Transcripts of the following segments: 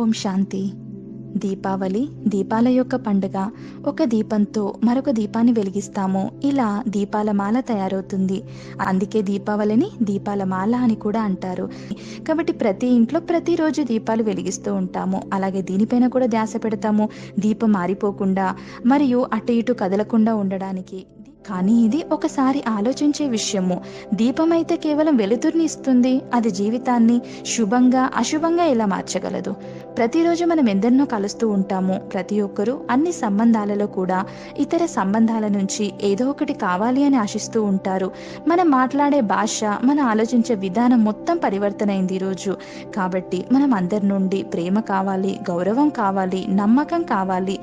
ఓం శాంతి. దీపావళి దీపాల యొక్క పండుగ. ఒక దీపంతో మరొక దీపాన్ని వెలిగిస్తాము. ఇలా దీపాల మాల తయారవుతుంది. అందుకే దీపావళిని దీపాల మాల అని కూడా అంటారు. కాబట్టి ప్రతి ఇంట్లో ప్రతిరోజు దీపాలు వెలిగిస్తూ ఉంటాము. అలాగే దీనిపైన కూడా ధ్యాస పెడతాము, దీపం ఆరిపోకుండా మరియు అటు ఇటు కదలకుండా ఉండడానికి. కానీ ఇది ఒకసారి ఆలోచించే విషయము. దీపమైతే కేవలం వెలుతురుని ఇస్తుంది, అది జీవితాన్ని శుభంగా అశుభంగా ఎలా మార్చగలదు? ప్రతిరోజు మనం ఎందరినో కలుస్తూ ఉంటాము. ప్రతి ఒక్కరూ అన్ని సంబంధాలలో కూడా ఇతర సంబంధాల నుంచి ఏదో ఒకటి కావాలి అని ఆశిస్తూ ఉంటారు. మనం మాట్లాడే భాష, మన ఆలోచించే విధానం మొత్తం పరివర్తన అయింది ఈరోజు. కాబట్టి మనం అందరి నుండి ప్రేమ కావాలి, గౌరవం కావాలి, నమ్మకం కావాలి.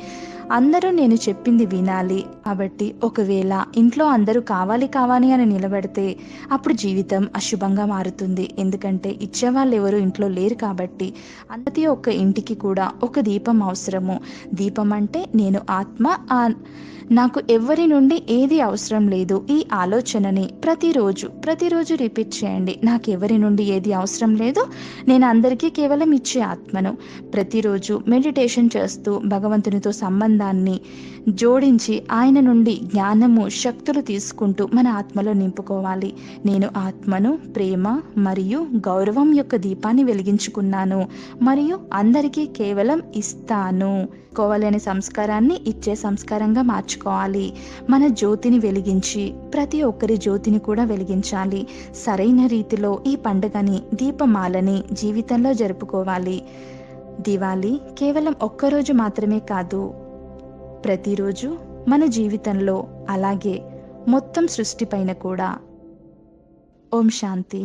అందరూ నేను చెప్పింది వినాలి. కాబట్టి ఒకవేళ ఇంట్లో అందరూ కావాలి కావాలి అని నిలబడితే అప్పుడు జీవితం అశుభంగా మారుతుంది. ఎందుకంటే ఇచ్చేవాళ్ళు ఎవరు ఇంట్లో లేరు. కాబట్టి ప్రతి ఒక్క ఇంటికి కూడా ఒక దీపం అవసరము. దీపం అంటే నేను ఆత్మ, నాకు ఎవరి నుండి ఏది అవసరం లేదు. ఈ ఆలోచనని ప్రతిరోజు రిపీట్ చేయండి. నాకు ఎవరి నుండి ఏది అవసరం లేదు, నేను అందరికీ కేవలం ఇచ్చే ఆత్మను. ప్రతిరోజు మెడిటేషన్ చేస్తూ భగవంతునితో సంబంధాన్ని జోడించి ఆయన నుండి జ్ఞానము, శక్తులు తీసుకుంటూ మన ఆత్మలో నింపుకోవాలి. నేను ఆత్మను, ప్రేమ మరియు గౌరవం యొక్క దీపాన్ని వెలిగించుకున్నాను మరియు అందరికీ కేవలం ఇస్తాను కోవాలి అనే సంస్కారాన్ని ఇచ్చే సంస్కారంగా మార్చుకోవాలి. మన జ్యోతిని వెలిగించి ప్రతి ఒక్కరి జ్యోతిని కూడా వెలిగించాలి. సరైన రీతిలో ఈ పండుగని, దీపమాలని జీవితంలో జరుపుకోవాలి. దివాళీ కేవలం ఒక్కరోజు మాత్రమే కాదు, ప్రతిరోజు మన జీవితంలో, అలాగే మొత్తం సృష్టిపైన కూడా. ఓం శాంతి.